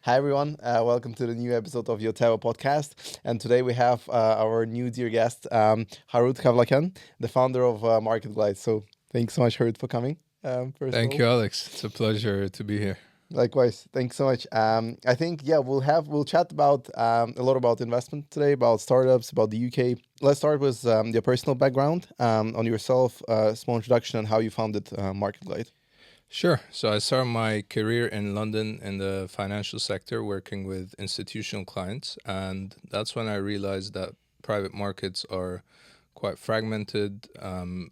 Hi everyone, welcome to the new episode of Yotewo podcast. And today we have our new dear guest, Harout Kavlakian, the founder of MarketGlide. So thanks so much, Harout, for coming. First of Thank all, you, Alex. It's a pleasure to be here. likewise, thanks so much. I think we'll chat about a lot about investment today, about startups, about the UK. Let's start with your personal background on yourself, small introduction, and how you founded MarketGlide. Sure. So I started my career in London in the financial sector, working with institutional clients. And that's when I realized that private markets are quite fragmented, and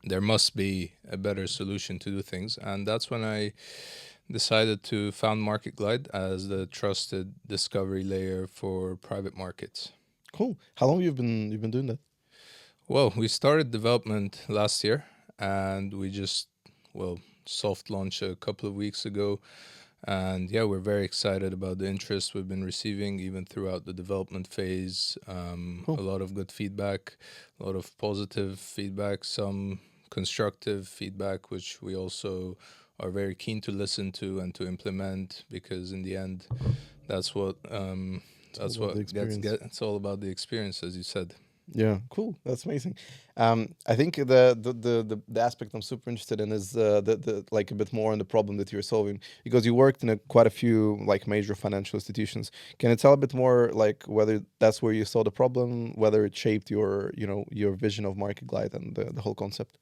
there must be a better solution to do things. And that's when I decided to found MarketGlide as the trusted discovery layer for private markets. Cool. How long you've been doing that? Well, we started development last year, and we just soft launched a couple of weeks ago. And yeah, we're very excited about the interest we've been receiving even throughout the development phase. A Cool. lot of good feedback, a lot of positive feedback, some constructive feedback, which we also are very keen to listen to and to implement, because in the end, that's what It's all about the experience. it's all about the experience, as you said. Yeah, cool. That's amazing. I think the aspect I'm super interested in is the like a bit more on the problem that you're solving because you worked in quite a few like major financial institutions. Can you tell a bit more like whether that's where you saw the problem, whether it shaped your your vision of MarketGlide and the whole concept?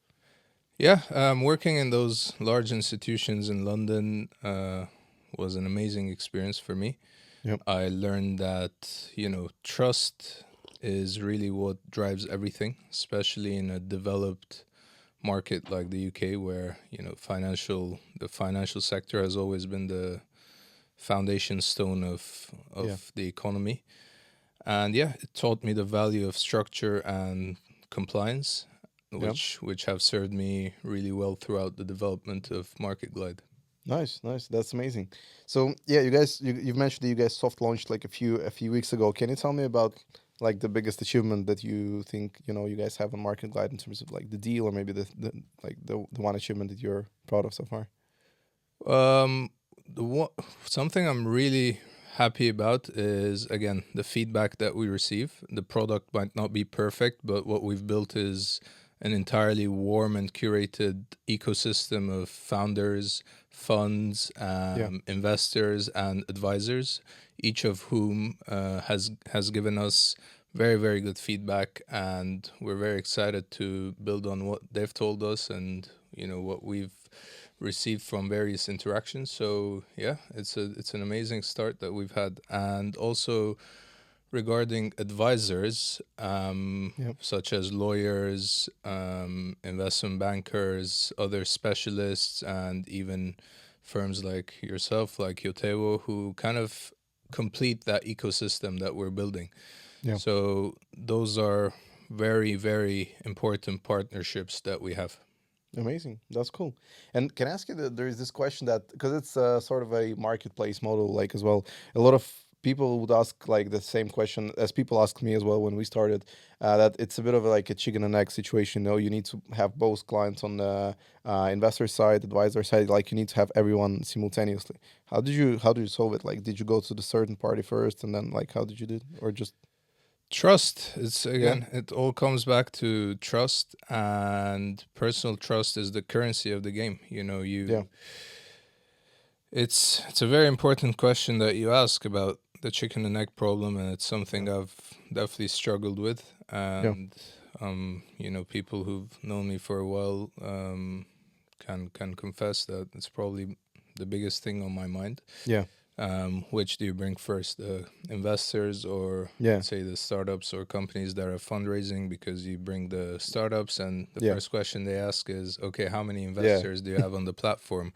Yeah, working in those large institutions in London was an amazing experience for me. Yep. I learned that, trust is really what drives everything, especially in a developed market like the UK, where, the financial sector has always been the foundation stone Yeah. of the economy. And yeah, it taught me the value of structure and compliance, Yeah. which have served me really well throughout the development of MarketGlide. Nice, nice. That's amazing. So yeah, you've mentioned that you guys soft launched like a few weeks ago. Can you tell me about like the biggest achievement that you think you guys have on Market Glide in terms of like the deal or maybe the one achievement that you're proud of so far? Um, Something I'm really happy about is, again, the feedback that we receive. The product might not be perfect, but what we've built is an entirely warm and curated ecosystem of founders, funds, Yeah. investors, and advisors, each of whom has given us very, very good feedback, and we're very excited to build on what they've told us and what we've received from various interactions. So yeah, it's an amazing start that we've had. And also regarding advisors, Yeah. such as lawyers, investment bankers, other specialists, and even firms like yourself, like Yotewo, who kind of complete that ecosystem that we're building. Yeah. So those are very, very important partnerships that we have. Amazing. That's cool. And can I ask you that there is this question that because it's sort of a marketplace model, like as well, a lot of people would ask like the same question as people asked me as well when we started. That it's a bit of like a chicken and egg situation. No, you need to have both clients on the investor side, advisor side. Like you need to have everyone simultaneously. How did you solve it? Like, did you go to the certain party first, and then like how did you do it, or just Trust. It's yeah, again, it all comes back to trust, and personal trust is the currency of the game. yeah, It's a very important question that you ask about the chicken and egg problem, and it's yeah, something I've definitely struggled with. yeah, And people who've known me for a while can confess that it's probably the biggest thing on my mind. yeah, Which do you bring first, the investors, or yeah, let's say the startups or companies that are fundraising? Because you bring the startups, and the yeah, first question they ask is, okay, how many yeah. investors do you have on the platform?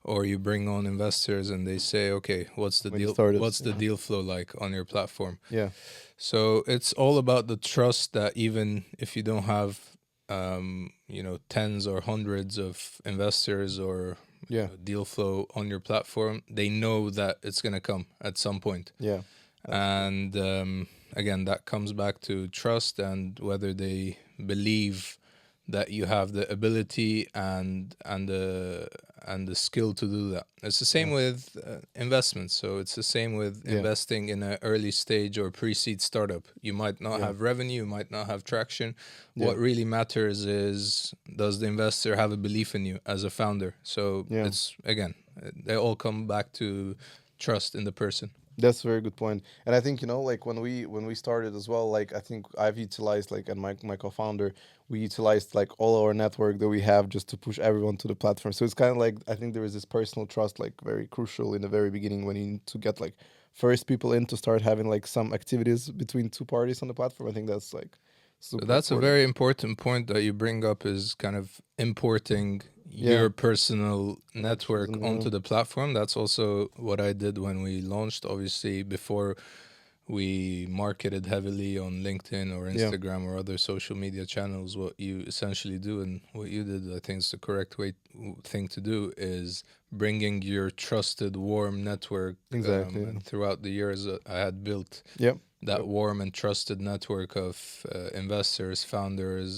Or you bring on investors and they say, okay, Many startups. what's the deal flow like on your platform? Yeah, So it's all about the trust that even if you don't have tens or hundreds of investors or yeah, deal flow on your platform, they know that it's going to come at some point. yeah. That's cool. And again, that comes back to trust and whether they believe that you have the ability and and the skill to do that. It's the same Yeah. with investments. So it's the same with Yeah. investing in an early stage or pre-seed startup. You might not Yeah. have revenue, you might not have traction. Yeah. What really matters is, does the investor have a belief in you as a founder? So Yeah. it's, again, they all come back to trust in the person. That's a very good point. And I think, like when we started as well, like I think I've utilized like and my co-founder, we utilized like all our network that we have just to push everyone to the platform. So it's kind of like I think there is this personal trust like very crucial in the very beginning when you need to get like first people in to start having like some activities between two parties on the platform. I think that's like So super that's a important. very important point that you bring up, is kind of importing Yeah. your personal Connections network and onto the platform. That's also what I did when we launched. Obviously, before we marketed heavily on LinkedIn or yeah. Instagram or other social media channels, what you essentially do and what you did, I think is the correct thing to do, is bringing your trusted, warm network. Exactly. Yeah. And throughout the years, I had built Yep. that Yep. warm and trusted network of investors, founders,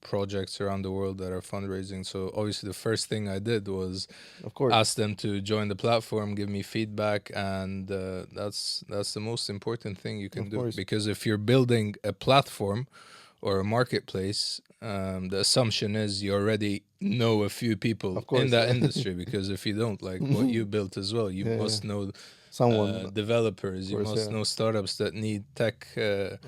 projects around the world that are fundraising. So obviously, the first thing I did was Of course. ask them to join the platform, give me feedback, and that's the most important thing you can Of do. course. Because if you're building a platform or a marketplace, the assumption is you already know a few people Of in course. that Yeah. industry. Because if you don't, like what you built as well, you Yeah. Yeah. must know Someone. Of developers, you course. must Yeah. know startups that need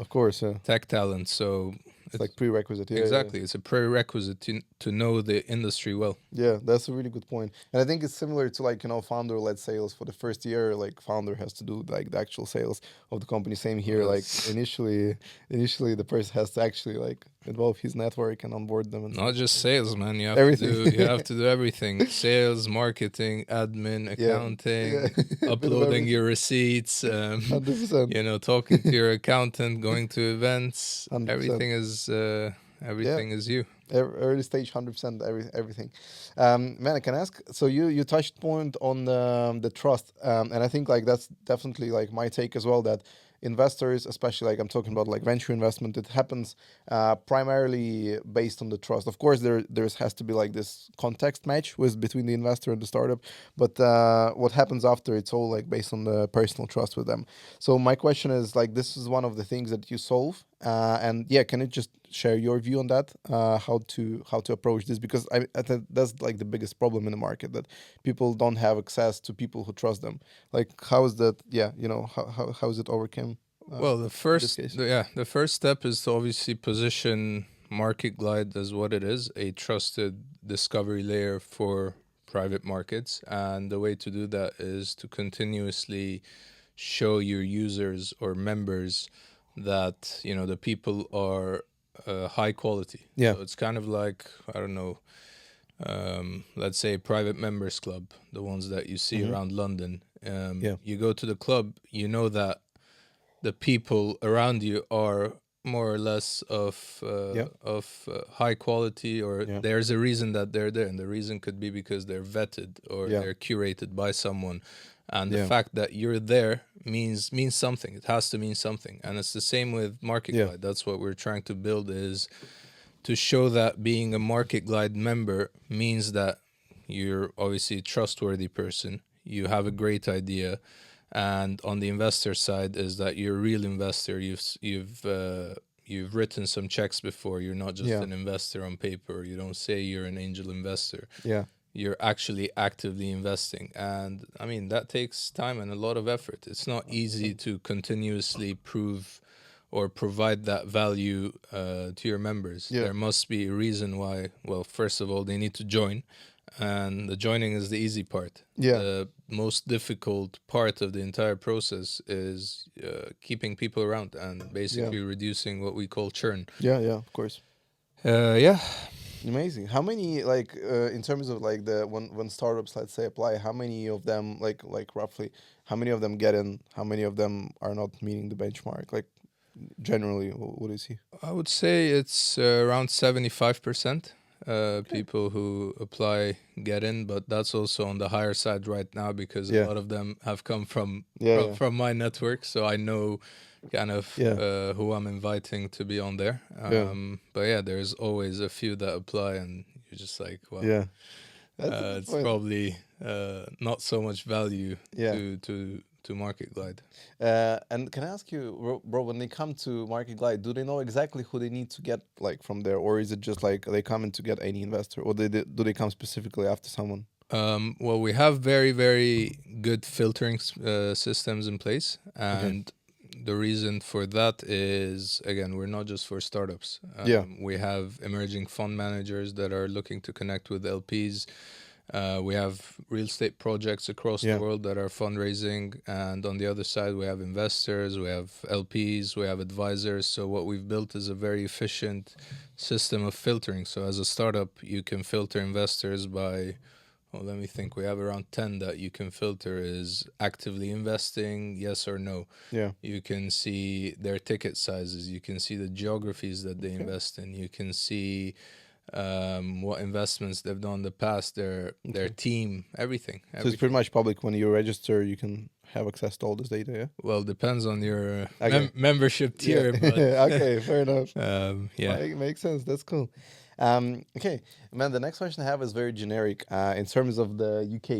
Of course. Yeah. tech talent. So It's it's like prerequisite. Yeah. Yeah. exactly, it's a prerequisite to know the industry well. Yeah, that's a really good point. And I think it's similar to like, founder-led sales for the first year, like founder has to do like the actual sales of the company. Same here. Like Yes. initially the person has to actually like involve his network and onboard them and Not just sales, man. everything. You have to do everything: sales, marketing, admin, Yeah. Yeah. accounting, A bit of uploading everything. your receipts, 100%. talking to your accountant, going to events. 100%. Yeah. Everything is you. Early stage, 100%, everything. Man, I can ask. So you touched point on the trust, and I think like that's definitely like my take as well. That investors, especially like I'm talking about like venture investment, it happens primarily based on the trust. Of course, there's has to be like this context match with between the investor and the startup, but what happens after, it's all like based on the personal trust with them. So my question is like, this is one of the things that you solve, and yeah, can you just share your view on that? How to approach this? Because I think that's like the biggest problem in the market, that people don't have access to people who trust them. Like, how is that? Yeah, how is it overcome? Well, In this case. the first step is to obviously position MarketGlide as what it is, a trusted discovery layer for private markets. And the way to do that is to continuously show your users or members that, the people are high quality. Yeah. So it's kind of like, I don't know, let's say private members club, the ones that you see Mm-hmm. around London. Yeah. You go to the club, you know that the people around you are more or less Yeah. of high quality, or Yeah. there's a reason that they're there, and the reason could be because they're vetted or Yeah. they're curated by someone. And the Yeah. fact that you're there means something. It has to mean something. And it's the same with Yeah. MarketGlide. That's what we're trying to build, is to show that being a MarketGlide member means that you're obviously a trustworthy person, you have a great idea, and on the investor side is that you're a real investor. You've written some checks before. You're not just Yeah. an investor on paper. You don't say you're an angel investor. Yeah. You're actually actively investing, and I mean that takes time and a lot of effort. It's not easy 100%. to continuously prove or provide that value to your members. Yeah. There must be a reason why. Well, first of all, they need to join, and the joining is the easy part. Yeah. The most difficult part of the entire process is keeping people around and Yeah. basically reducing what we call churn. Yeah. Yeah. Of course. Yeah. Amazing. How many like in terms of like the when startups, let's say, apply, how many of them like roughly how many of them get in? How many of them are not meeting the benchmark? Like generally, what do you see? I would say it's around 75%. Okay. People who apply get in, but that's also on the higher side right now because a Yeah. lot of them have come Yeah. Yeah. from my network, so I know kind of Yeah. who I'm inviting to be on there. Yeah. But yeah, there's always a few that apply, and you're just like, well, Yeah. That's a good It's point. probably not so much value Yeah. to MarketGlide. And can I ask you, bro, when they come to MarketGlide, do they know exactly who they need to get like from there, or is it just like they come in to get any investor, or do they come specifically after someone? Well, we have very, very good filtering systems in place. Okay. And the reason for that is, again, we're not just for startups. Yeah. We have emerging fund managers that are looking to connect with LPs. We have real estate projects across the Yeah. world that are fundraising. And on the other side, we have investors, we have LPs, we have advisors. So, what we've built is a very efficient system of filtering. So, as a startup, you can filter investors by, well, let me think. We have around 10 that you can filter is actively investing, yes or no. Yeah. You can see their ticket sizes. You can see the geographies that they Okay. invest in. You can see what investments they've done in the past, their Okay. team, everything, So it's pretty everything. much public when you register. You can have access to all this data. Yeah. Well, depends on your Okay. membership Yeah. tier, but Okay. Fair enough. yeah. Makes sense. That's cool. Okay, man. The next question I have is very generic. In terms of the UK,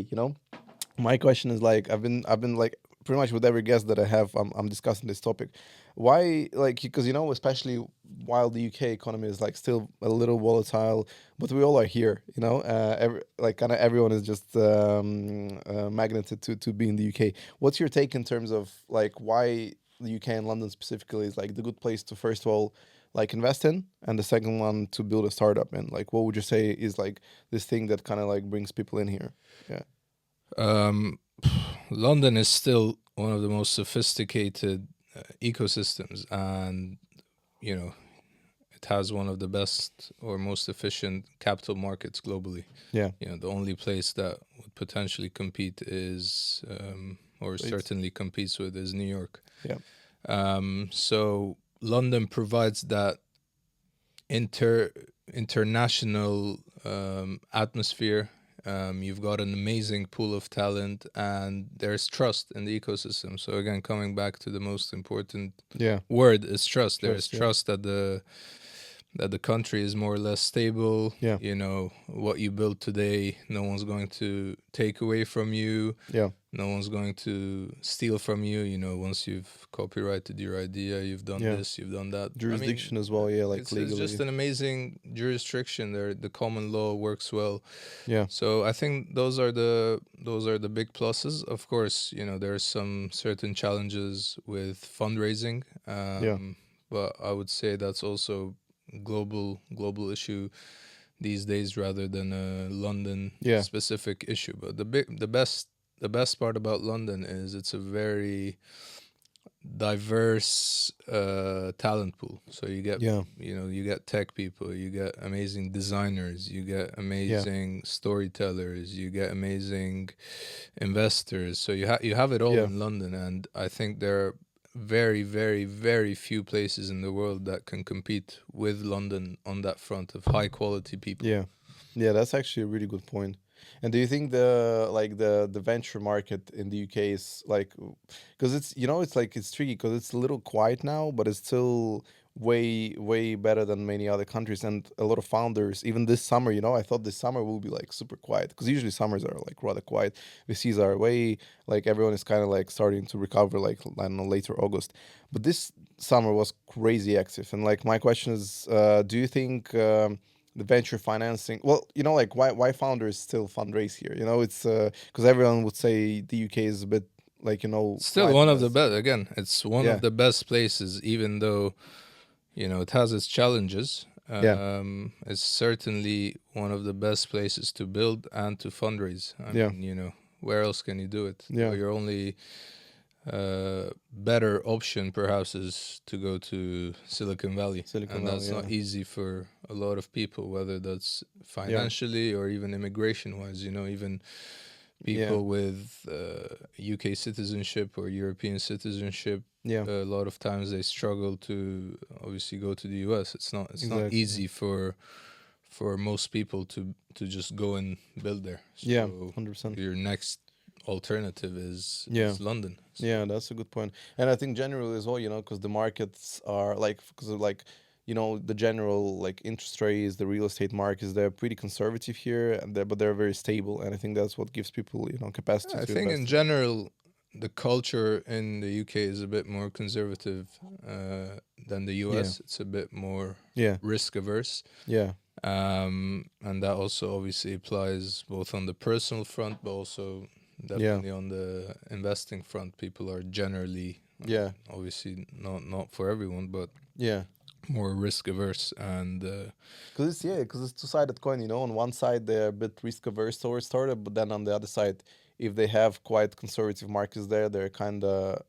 my question is like I've been like pretty much with every guest that I have, I'm discussing this topic. Why, like, because especially while the UK economy is like still a little volatile, but we all are here. Like kind of everyone is just magneted to be in the UK. What's your take in terms of like why the UK and London specifically is like the good place to first of all like invest in, and the second one to build a startup in? Like, what would you say is like this thing that kind of like brings people in here? Yeah. Um, London is still one of the most sophisticated ecosystems, and you know it has one of the best or most efficient capital markets globally. Yeah. The only place that would potentially compete is, or It's certainly competes with, is New York. yeah. So London provides that inter international atmosphere. You've got an amazing pool of talent, and there's trust in the ecosystem. So again, coming back to the most important Yeah. word is trust. There is Trust. Yeah. trust that the country is more or less stable. Yeah. What you build today, no one's going to take away from you. Yeah. No one's going to steal from you. Once you've copyrighted your idea, you've done Yeah. this, you've done that. I mean, Jurisdiction as well. Yeah. Like it's just legally. an amazing jurisdiction there. The common law works well. Yeah. So I think those are the big pluses. Of course, there are some certain challenges with fundraising, Yeah. but I would say that's also global issue these days rather than a London Yeah. specific issue. But the best part about London is it's a very diverse talent pool. So Yeah. you get tech people, you get amazing designers, you get Yeah. amazing storytellers, you get amazing investors. So you have it all Yeah. in London, and I think there are very, very, very few places in the world that can compete with London on that front of high quality people. Yeah. Yeah. That's actually a really good point. And do you think the venture market in the UK is like, because it's like it's tricky because it's a little quiet now, but it's still way better than many other countries, and a lot of founders even this summer. I thought this summer will be like super quiet because usually summers are like rather quiet. VCs are way like everyone is kind of like starting to recover like I don't know later August, but this summer was crazy active. And like my question is, do you think? The venture financing, well, like why founders still fundraise here, it's because everyone would say the UK is a bit like Still quiet one in of that the best. sense. Again, it's one Yeah. of the best places, even though it has its challenges. Yeah. It's certainly one of the best places to build and to fundraise. I Yeah. mean, where else can you do it? Yeah. Your only better option perhaps is to go to Silicon Valley, Silicon and Valley. that's Yeah. not easy for a lot of people, whether that's Yeah. financially or even immigration wise. Even Yeah. people with UK citizenship or European citizenship, Yeah. a lot of times they struggle to obviously go to the US. It's not Exactly. easy for most people to just go and build there. Yeah. So 100%. your next alternative is Yeah. London. So Yeah, that's a good point. And I think generally as well, because the markets are like, because of like, the general like interest rates, the real estate markets, they're pretty conservative here, and but they're very stable, and I think that's what gives people capacity I to think in invest. general, the culture in the UK is a bit more conservative than the Yeah, US. It's a bit more yeah, risk averse. yeah, And that also obviously applies both on the personal front, but also yeah, definitely on the investing front. People are generally, yeah, obviously not for everyone, but yeah. more risk averse. And Because it's two-sided coin. On one side they're a bit risk averse towards startup, but then on the other side, if they have quite conservative markets there, they're kind of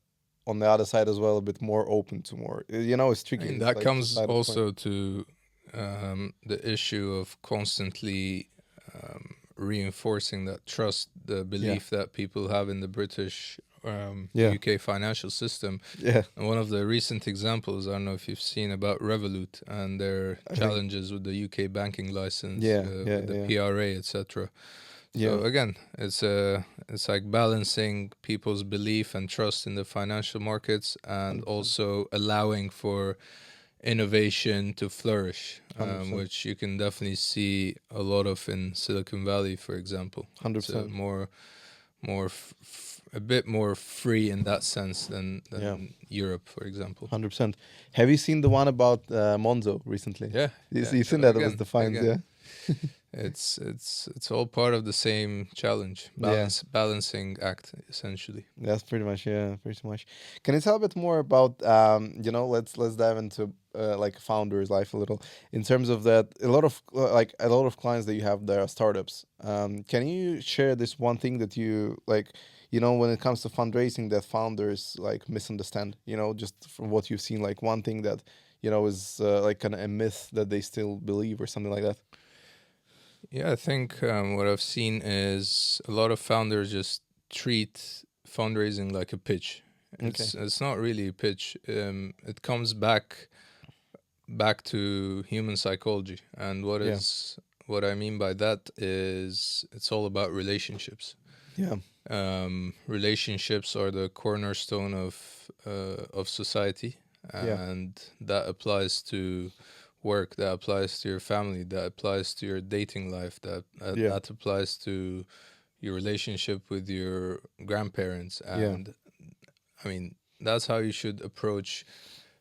on the other side as well a bit more open to more. It's I tricky. mean, It's that like comes two-sided coin. also to the issue of constantly reinforcing that trust, the Yeah, belief that people have in the British yeah, UK financial system. yeah. And one of the recent examples, I don't know if you've seen about Revolut and their I think challenges with the UK banking license, yeah, yeah, with the yeah, PRA, etc. yeah. So again, it's like balancing people's belief and trust in the financial markets, and 100%, also allowing for innovation to flourish, 100%, which you can definitely see a lot of in Silicon Valley, for example. hundred It's a percent. a bit more free in that sense Yeah, than Europe, for example. 100%. Have you seen the one about Monzo recently? Yeah, yeah. You So seen that it was the fines? again, Yeah, it's all part of the same challenge, yeah. balancing act essentially. That's pretty much, yeah, pretty much. Can you tell a bit more about let's dive into like a founder's life a little in terms of that a lot of clients that you have that are startups. Can you share this one thing that you like, when it comes to fundraising that founders like misunderstand, just from what you've seen, like one thing that is like kind of a myth that they still believe or something like that. Yeah, I think what I've seen is a lot of founders just treat fundraising like a pitch. Okay. It's not really a pitch. It comes back to human psychology, and Yeah. what I mean by that is it's all about relationships. Yeah. Relationships are the cornerstone of society, Yeah. and that applies to work, that applies to your family, that applies to your dating life, Yeah. that applies to your relationship with your grandparents. Yeah. And I mean, that's how you should approach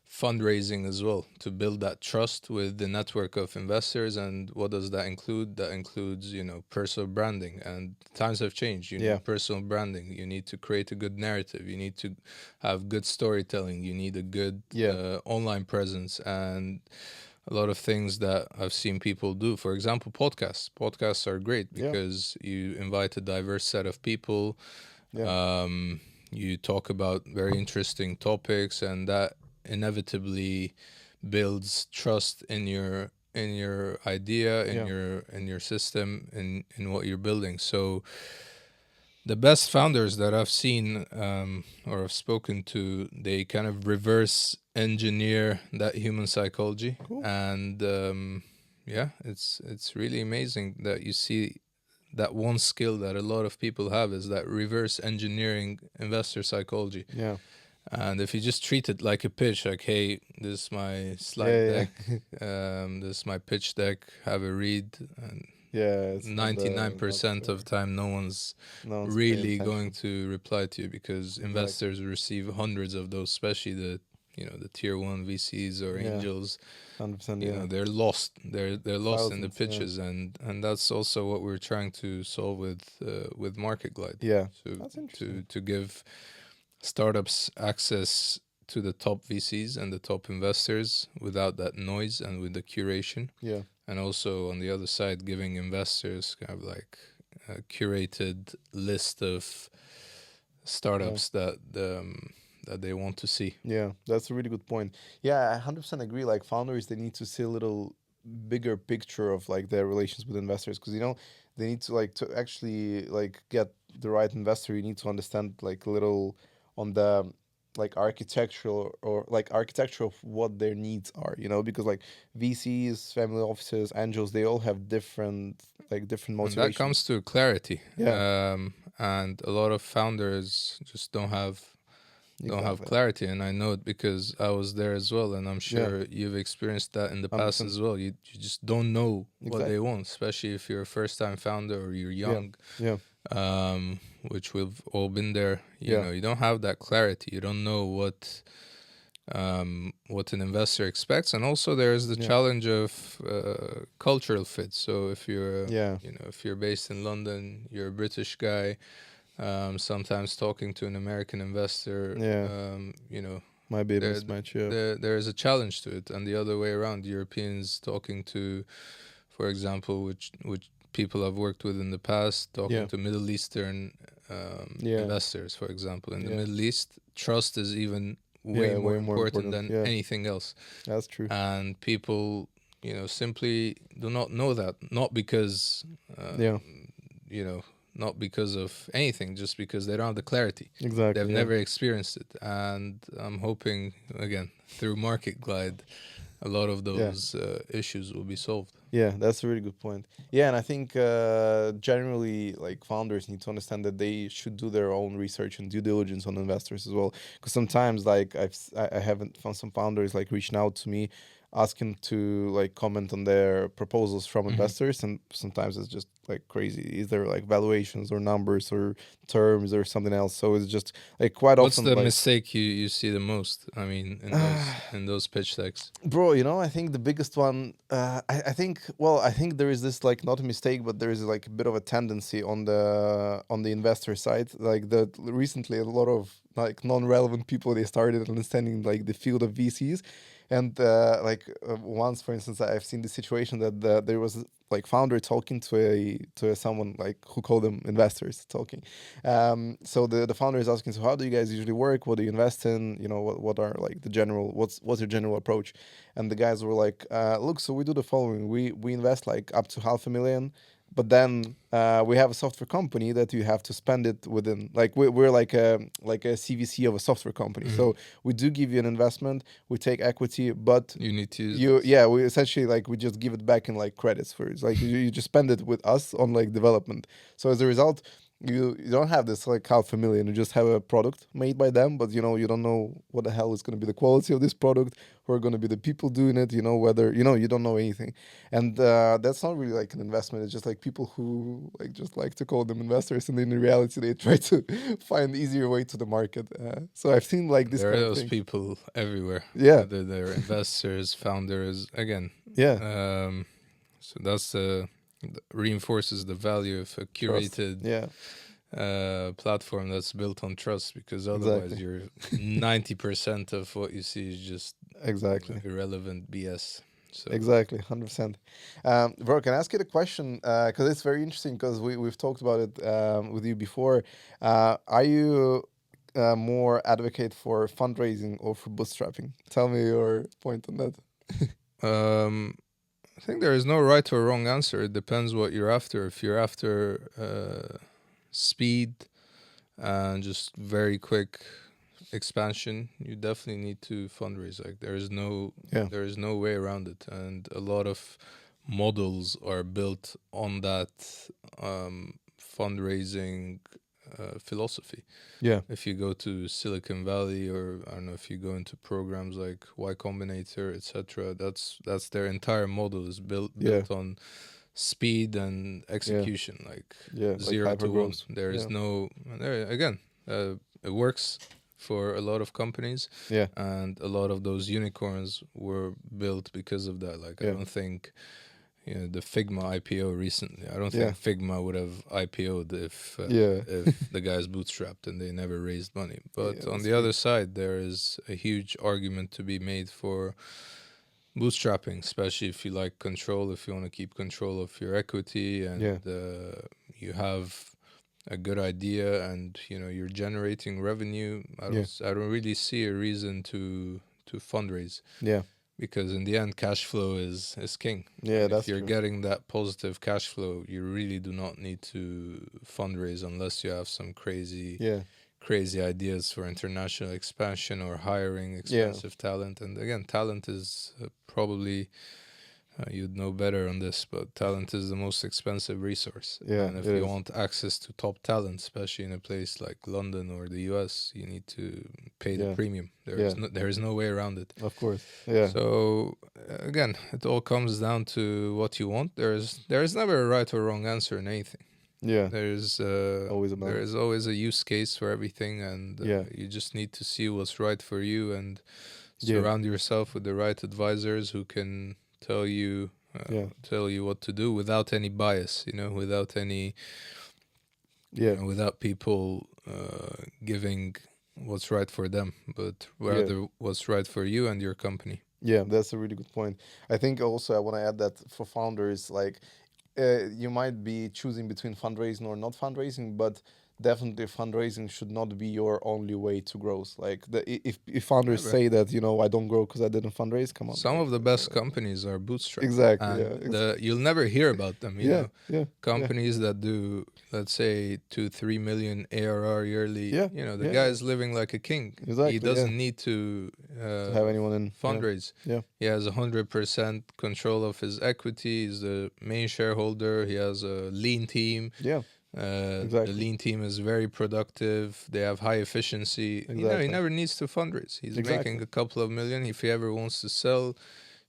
fundraising as well, to build that trust with the network of investors. And what does that include? That includes, personal branding. And times have changed. You Yeah. need personal branding. You need to create a good narrative. You need to have good storytelling. You need a good Yeah. online presence, and a lot of things that I've seen people do. For example, podcasts. Podcasts are great Yeah. because you invite a diverse set of people. Yeah. Um, you talk about very interesting topics, and that inevitably builds trust in your idea, Yeah. in your system, in what you're building. So the best founders that I've seen or I've spoken to, they kind of reverse engineer that human psychology, Cool. and yeah, it's really amazing that you see that one skill that a lot of people have is that reverse engineering investor psychology. Yeah. And if you just treat it like a pitch, like, hey, this is my slide Yeah. deck, Yeah. this is my pitch deck, have a read, and Yeah. It's not the not 99% of the time, no one's no one's paying really going attention. to reply to you, because Exactly. investors receive hundreds of those, especially the tier one VCs or Yeah. angels. 100%. Yeah. They're lost. They're lost in the Thousands. Yeah. pitches, and that's also what we're trying to solve with MarketGlide, Yeah. to That's interesting. give startups access to the top VCs and the top investors without that noise and with the curation. Yeah. And also on the other side, giving investors kind of like a curated list of Yeah. startups that they want to see. Yeah. That's a really good point. Yeah, I 100% agree. Like founders, they need to see a little bigger picture of like their relations with investors, because they need to like to actually like get the right investor. You need to understand like a little on the like architectural or like architecture of what their needs are, because like VCs, family offices, angels, they all have different And that comes motivations. to clarity. Yeah. And a lot of founders just don't have don't have Exactly. clarity, and I know it because I was there as well, and I'm Yeah. sure you've experienced that in the past 100%. as well. You just don't know what they Exactly. want, especially if you're a first time founder or you're Yeah. young, Yeah. which we've all been there. You Yeah. know, you don't have that clarity. You don't know what an investor expects, and also there's the Yeah. challenge of cultural fit. So if you're Yeah. if you're based in London, you're a British guy, sometimes talking to an American investor, Yeah. Might be a there mismatch. Yeah. there is a challenge to it, and the other way around, Europeans talking to, for example, which people I've worked with in the past, talking Yeah. to Middle Eastern Yeah. investors, for example. In the Yeah. Middle East, trust is even way Yeah. more Way more important important. than Yeah. anything else, That's true. and people, simply do not know that, not because, Yeah. you know, not because of anything, just because they don't have the clarity. They've Exactly. Yeah. never experienced it, and I'm hoping again through MarketGlide, a lot of Yeah. those issues will be solved. Yeah, that's a really good point. Yeah, and I think generally, like founders need to understand that they should do their own research and due diligence on investors as well. Because sometimes, like I haven't found some founders like reaching out to me, asking to like comment on their proposals from Hmm. investors, and sometimes it's just like crazy. Either like valuations or numbers or terms or something else. So it's just like quite What's often the like. mistake you see the most? I mean, in those pitch decks. Bro, I think the biggest one, I think there is this like not a mistake, but there is like a bit of a tendency on the investor side. Like the recently a lot of like non-relevant people they started understanding like the field of VCs, and once, for instance, I've seen the situation that there was like founder talking to someone like who called them investors talking. So the founder is asking, so how do you guys usually work? What do you invest in? What are like the general what's your general approach? And the guys were like, look, so we do the following: we invest like up to 500,000. But then we have a software company that you have to spend it within. Like we're like a CVC of a software company. Hmm. So we do give you an investment, we take equity, but You need to use you this. yeah we essentially like we just give it back in like credits for it. It's like you just spend it with us on like development. So as a result, you don't have this like 500,000. You just have a product made by them, but you don't know what the hell is going to be the quality of this product, who are going to be the people doing it, whether you don't know anything. And that's not really like an investment. It's just like people who like just like to call them investors, and in reality they try to find easier way to the market. So I've seen like this There are kind of those things. people everywhere, Yeah. whether they're investors, founders. Again, Yeah. um, so that's reinforces the value of a Trust. curated Yeah. platform that's built on trust, because otherwise Exactly. you're 90% of what you see is just Exactly. irrelevant BS. So Exactly, 100%. Bro, can I ask you the question? Because it's very interesting, because we've talked about it with you before. Are you more advocate for fundraising or for bootstrapping? Tell me your point on that. um, I think there is no right or wrong answer. It depends what you're after. If you're after speed and just very quick expansion, you definitely need to fundraise. Like Yeah, there is no way around it, and a lot of models are built on that fundraising philosophy. yeah, If you go to Silicon Valley, or I don't know, if you go into programs like Y Combinator, etc., that's their entire model is yeah, built on speed and yeah, execution, like yeah. Like zero hyper to one. growth. There is Yeah, no there again. It works for a lot of companies, yeah, and a lot of those unicorns were built because of that. Like I yeah, don't think the Figma IPO recently. I don't yeah, think Figma would have IPO'd yeah, if the guys bootstrapped and they never raised money. yeah. But on That's the true. other side, there is a huge argument to be made for bootstrapping, especially if you like control, if you want to keep control of your equity, Yeah, and you have a good idea, and you're generating revenue. yeah, I don't really see a reason to fundraise, yeah, because in the end cash flow is king, yeah. and if That's you're true. getting that positive cash flow, you really do not need to fundraise unless you have some Yeah, crazy ideas for international expansion or hiring yeah, expensive talent. And again, talent is probably You'd know better on this, but talent is the most expensive resource. Yeah, And it if you is. want access to top talent, especially in a place like London or the US, you need to pay the Yeah, premium. yeah, There is no way around it. of course. Yeah, So again, it all comes down to what you want. There is never a right or wrong answer in anything. yeah. Always a There balance. is always a use case for everything, and Yeah, you just need to see what's right for you and yeah, surround yourself with the right advisors who can yeah, tell you what to do without any bias. Without any yeah, without people giving what's right for them, but yeah. rather what's right for you and your company. Yeah, that's a really good point. I think also I want to add that for founders, like you might be choosing between fundraising or not fundraising, but definitely fundraising should not be your only way to growth. Like if founders Never. say that I don't grow because I didn't fundraise, come on, Some like of the best companies are bootstrapped, exactly, yeah, and you'll never hear about them. yeah, yeah, yeah, Companies that do, let's say, 2-3 million ARR yearly. yeah, The yeah, guy yeah, is living like a king. He exactly, yeah. doesn't need to To have anyone in, yeah, fundraise. yeah, He has 100% control of his equity. He's the main shareholder. He has a lean team. yeah, The exactly, lean team is very productive. They have high efficiency. He exactly, never needs to fundraise. He's making exactly, a couple of million. If he ever wants to sell,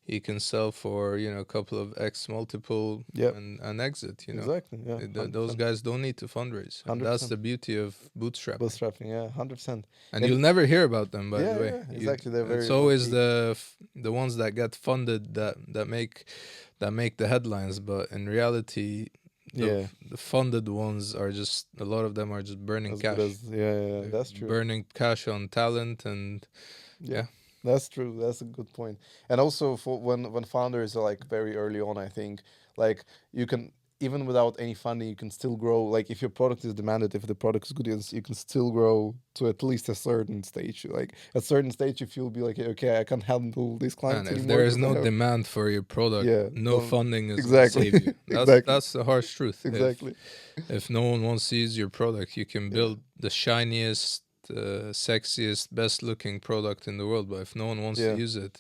he can sell for a couple of X multiple yeah, and exit. exactly, yeah, Those 100%, guys don't need to fundraise, and that's 100%. the beauty of bootstrapping. Bootstrapping, yeah, 100%. And And you'll never hear about them, by the yeah, way. yeah, exactly. They're It's very low always key. the ones that get funded that make the headlines, but in reality, Yeah, the funded ones are just a lot of them are just burning as good cash. as yeah, yeah, yeah, They're that's true. burning cash on talent, and Yeah, yeah, that's true. That's a good point. And also for when founders are like very early on, I think like you can even without any funding, you can still grow. Like if your product is demanded, if the product is good, you can still grow to at least a certain stage. Like at certain stage, if you'll be like, okay, I can't handle these man, clients if anymore there is because I no have demand for your product, yeah, no don't funding is gonna exactly, save you. exactly, That's the harsh truth. exactly. If no one wants to use your product, you can Yeah, build the shiniest, sexiest, best looking product in the world. But if no one wants to yeah, use it,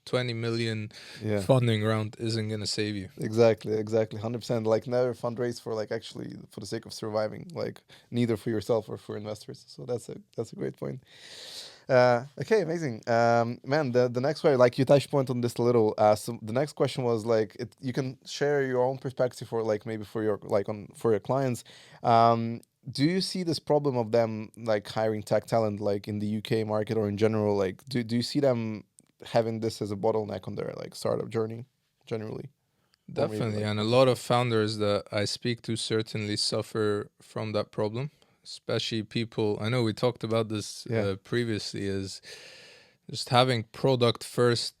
20 million yeah. funding round isn't going to save you. Exactly, exactly, 100%. Like never fundraise for like actually for the sake of surviving, like neither for yourself or for investors. So that's a great point. Okay, amazing. Man, the next way, like you touched point on this a little. So the next question was like, you can share your own perspective for like maybe for your like on for your clients. Do you see this problem of them like hiring tech talent like in the UK market or in general? Like, do you see them having this as a bottleneck on their like startup journey generally, or maybe Definitely. like And for a lot of investors? founders that I speak to certainly suffer from that problem, especially people. I know we talked about this Yeah, previously, is just having product first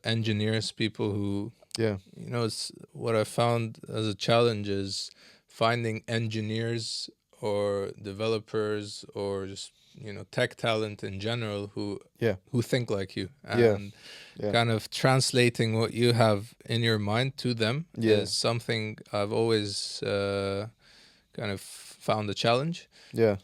engineers, people who yeah, it's what I found as a challenge is finding engineers or developers or just tech talent in general yeah, who think like you, yeah, and yeah, kind of translating what you have in your mind to them yeah, is something I've always kind of found a challenge. yeah,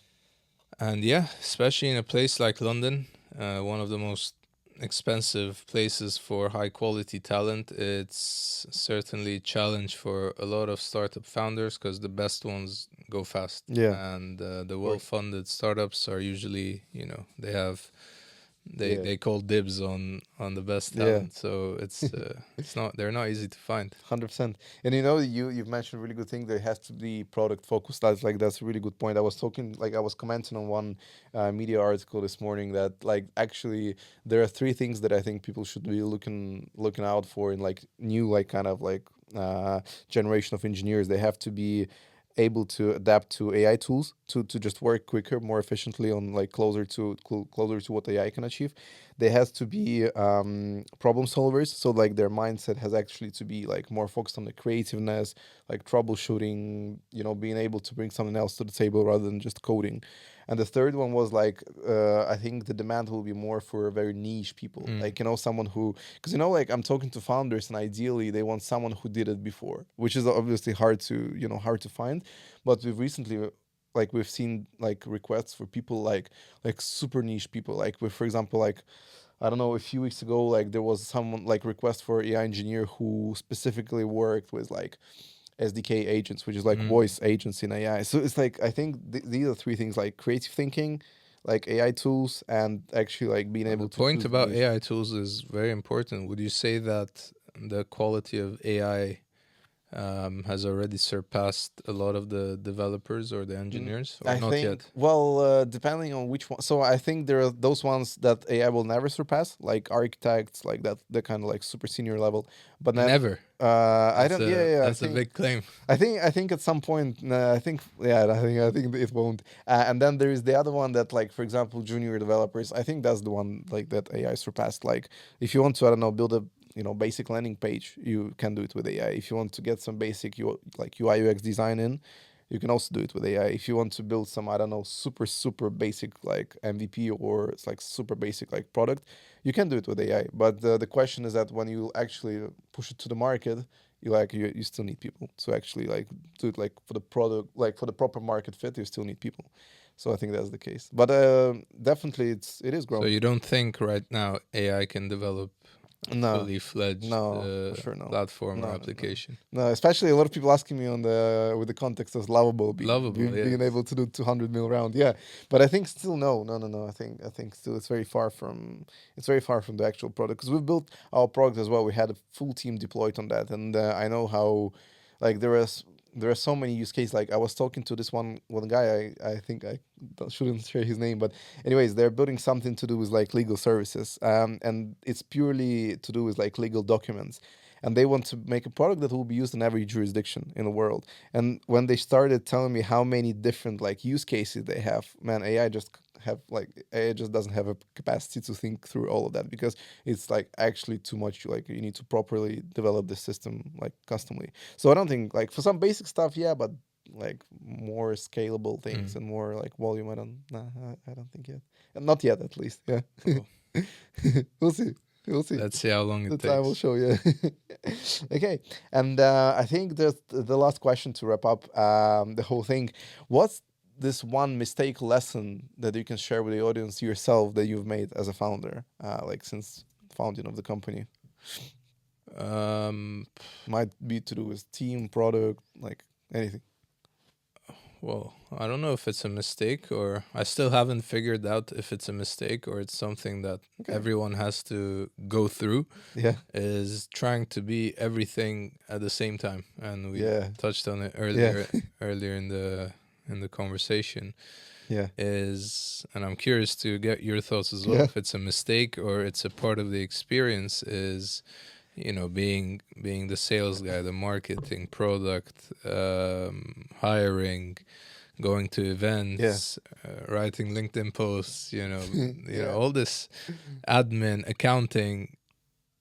And yeah, especially in a place like London, one of the most expensive places for high quality talent, it's certainly a challenge for a lot of startup founders because the best ones go fast. yeah, And the of well course. funded startups are usually, they have. Yeah, They call dibs on the best yeah, talent, so it's not they're not easy to find. 100%. And you've mentioned a really good thing. There has to be product focused. That's a really good point. I was commenting on one media article this morning that like actually there are three things that I think people should be looking out for in like new like kind of like generation of engineers. They have to be able to adapt to AI tools to just work quicker, more efficiently on like closer to what AI can achieve. They has to be problem solvers, so like their mindset has actually to be like more focused on the creativeness, like troubleshooting, being able to bring something else to the table rather than just coding. And the third one was like I think the demand will be more for very niche people, Mm. like someone who, because like I'm talking to founders and ideally they want someone who did it before, which is obviously hard to find. But we've recently like we've seen like requests for people like super niche people, like with, for example, like I don't know, a few weeks ago, like there was someone like request for AI engineer who specifically worked with like SDK agents, which is like Mm. voice agents in AI. So it's like I think these are three things: like creative thinking, like AI tools, and actually like being The able to point choose the about niche. AI tools is very important. Would you say that the quality of AI has already surpassed a lot of the developers or the engineers, or I not think, yet? well, depending on which one. So I think there are those ones that AI will never surpass, like architects, like that, the kind of like super senior level. But then, Never. I don't. Yeah, yeah. That's a big claim. I think at some point, I think, yeah, I think it won't. And then there is the other one that, like, for example, junior developers. I think that's the one like that AI surpassed. Like, if you want to, I don't know, build a basic landing page, you can do it with AI. If you want to get some basic like UI UX design in, you can also do it with AI. If you want to build some, I don't know, super basic like MVP, or it's like super basic like product, you can do it with AI. But the question is that when you actually push it to the market, you still need people to actually like do it, like for the product, like for the proper market fit, you still need people. So I think that's the case. But definitely it is So growing. you don't think right now AI can develop a No, fully fledged no, for sure, no, platform or no, no, no, application? no. Especially a lot of people asking me on the with the context of lovable Lovable, being yes. able to do 200 mil round. Yeah, but I think still no, no, no, no. I think still it's very far from the actual product, because we've built our product as well. We had a full team deployed on that, and I know how like there are so many use cases. Like I was talking to this one guy. I think I shouldn't share his name, but anyways, they're building something to do with like legal services, and it's purely to do with like legal documents, and they want to make a product that will be used in every jurisdiction in the world. And when they started telling me how many different like use cases they have, man, AI just doesn't have a capacity to think through all of that, because it's like actually too much. Like you need to properly develop the system like customly. So I don't think, like, for some basic stuff, yeah, but like more scalable things Mm. and more like volume, I don't think yet. And not yet, at least. Yeah. Well, We'll see. We'll see. let's see how long The it time will takes. show. Yeah. Okay. And I think the last question to wrap up the whole thing. What's this one mistake lesson that you can share with the audience yourself that you've made as a founder, like since founding of the company? Um, Might be to do with team, product, like anything. well, I don't know if it's a mistake, or I still haven't figured out if it's a mistake or it's something that Okay. everyone has to go through, Yeah. is trying to be everything at the same time. And we Yeah. touched on it Yeah. earlier in the conversation. Yeah. Is, and I'm curious to get your thoughts as well, Yeah. if it's a mistake or it's a part of the experience, is, being the sales guy, the marketing, product, hiring, going to Yeah. events, writing LinkedIn posts, Yeah. all this admin, accounting.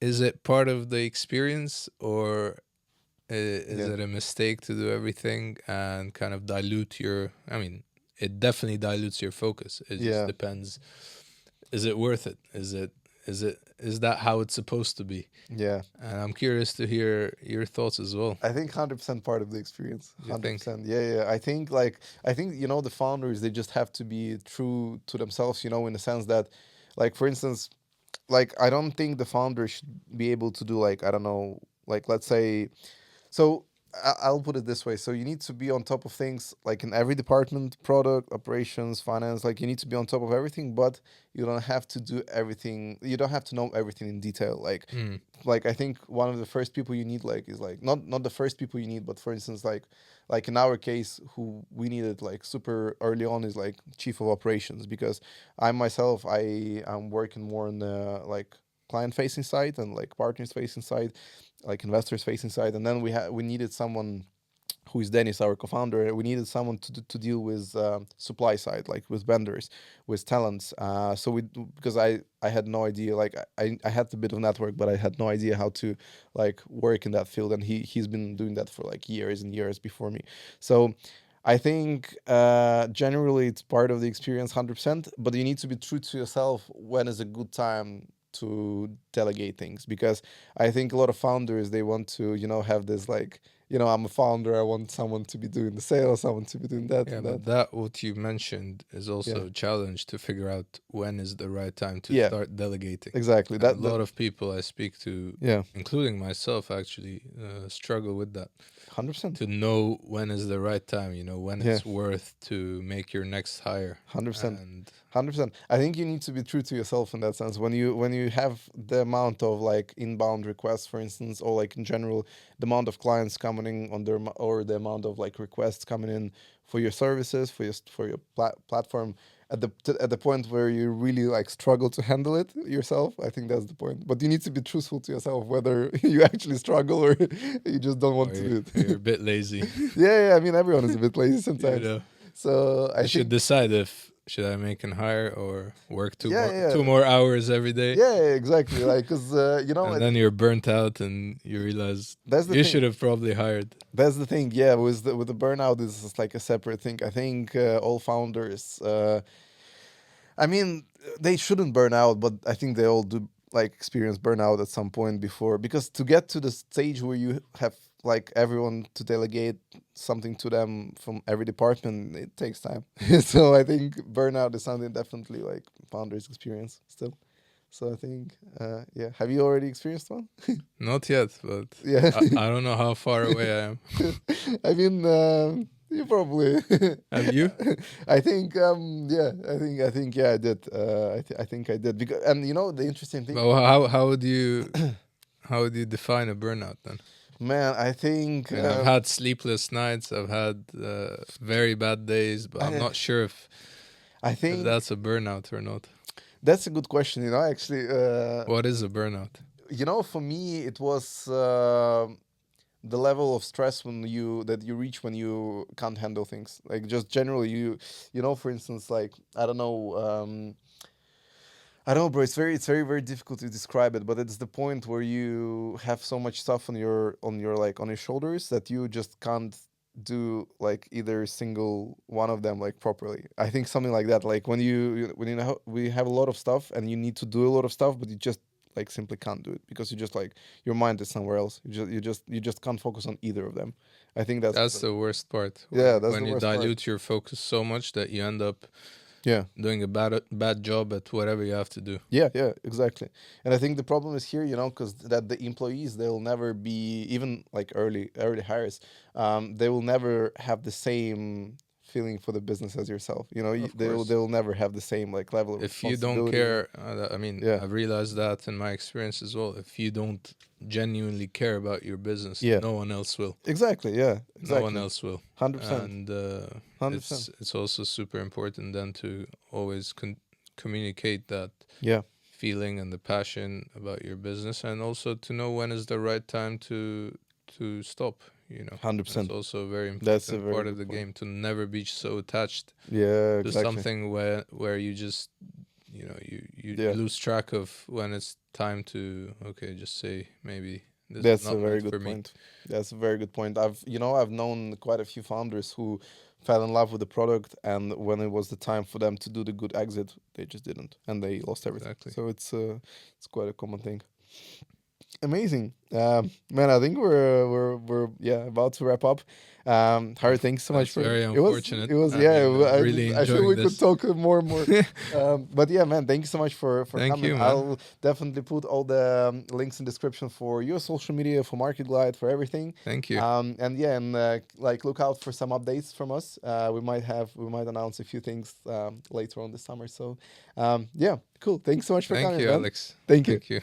Is it part of the experience, or is Yeah. it a mistake to do everything and kind of dilute your? I mean, it definitely dilutes your focus. It just Yeah. depends. Is it worth it? Is that how it's supposed to be? Yeah. And I'm curious to hear your thoughts as well. I think 100% part of the experience. You think? 100%. Yeah, yeah. I think the founders, they just have to be true to themselves, in the sense that, like, for instance, like, I don't think the founder should be able to do, like, I don't know, like, let's say, so I'll put it this way. So you need to be on top of things, like in every department: product, operations, finance. Like you need to be on top of everything, but you don't have to do everything. You don't have to know everything in detail. Mm. Like I think one of the first people you need, like, is like not the first people you need, but for instance, like in our case, who we needed like super early on is like chief of operations, because I myself, I am working more on the like client facing side and like partners facing side, like investors facing side. And then we needed someone who is Dennis, our co-founder. We needed someone to deal with supply side, like with vendors, with talents. So we because I had no idea. Like I had a bit of network, but I had no idea how to like work in that field. And he's been doing that for like years and years before me. So I think generally it's part of the experience, 100%. But you need to be true to yourself when is a good time to delegate things, because I think a lot of founders, they want to have this like I'm a founder. I want someone to be doing the sales, someone to be doing that Yeah, and that. but that what you mentioned is Yeah, also a challenge to figure out when is the right time to yeah, start delegating. exactly. And a That lot of people I speak to, yeah, including myself, actually struggle with that. 100%. To know when is the right time, when Yeah, it's worth to make your next hire. 100%. And 100%. I think you need to be true to yourself in that sense. When you have the amount of like inbound requests, for instance, or like in general, the amount of clients coming in on their or the amount of like requests coming in for your services, for your platform, at the point where you really like struggle to handle it yourself, I think that's the point. But you need to be truthful to yourself whether you actually struggle or you just don't or want to do you're it. a bit lazy. Yeah, yeah. I mean, everyone is a bit lazy you sometimes. know, So I you should think, decide if should I make an hire or work two yeah, more yeah. two more hours every day. Yeah, yeah, exactly. Like, cause And then you're burnt out and you realize that's the you thing. should have probably hired. That's the thing. Yeah, with the burnout, this is like a separate thing. I think all founders. I mean, they shouldn't burn out, but I think they all do like experience burnout at some point before. Because to get to the stage where you have like everyone to delegate something to them from every department, it takes time. So I think burnout is something definitely like founders experience still. So I think, yeah. Have you already experienced one? Not yet, but Yeah. I don't know how far away I am. I mean, you probably. Have you? I think, yeah. I think, yeah. I did. I think I did because, and the interesting thing, But how would you define a burnout then? man. I think, I mean, I've had sleepless nights. I've had very bad days, but I'm I, not sure I if think that's a burnout or not. that's a good question. Actually, What is a burnout? for me, it was the level of stress that you reach when you can't handle things. Like just generally, for instance, like I don't know. I don't know, bro. It's very, very difficult to describe it, but it's the point where you have so much stuff on your shoulders that you just can't do like either single one of them like properly. I think something like that. Like we have a lot of stuff and you need to do a lot of stuff, but you just like simply can't do it because you just like your mind is somewhere else. You just can't focus on either of them. I think that's That's the worst part. yeah, When that's when the you worst part. dilute your focus so much that you end up Yeah. doing a bad job at whatever you have to do. Yeah, yeah, exactly. And I think the problem is here, because that the employees they'll never be even like early hires, they will never have the same feeling for the business as yourself. Of They'll course. they'll never have the same like level of If you don't responsibility. care, I mean, Yeah, I've realized that in my experience as well. If you don't genuinely care about your business, yeah, no one else will. exactly. Yeah, No one exactly. else will. 100%. And 100%. it's also super important then to always communicate that Yeah, feeling and the passion about your business, and also to know when is the right time to stop. That's 100%. also a very That's a important very part of good the point. game, to never be so attached Yeah, to exactly. something where you just you Yeah, lose track of when it's time to, okay, just say maybe this is that's a not very meant for good me. point. That's a very good point. I've known quite a few founders who fell in love with the product, and when it was the time for them to do the good exit, they just didn't, and they lost everything. Exactly. So it's quite a common thing. Amazing, man. I think we're yeah about to wrap up. Harry, thanks so much That's for very it. Was unfortunate. it was I yeah. mean, I'm really I feel enjoying we could this. talk more and more. But yeah, man, thank you so much for Thank coming. you, man. I'll definitely put all the links in description for your social media, for MarketGlide, for everything. Thank you. And yeah, and like look out for some updates from us. We might announce a few things later on this summer. So yeah, cool. Thanks so much for Thank coming, you, man. Alex. Thank you. Thank you.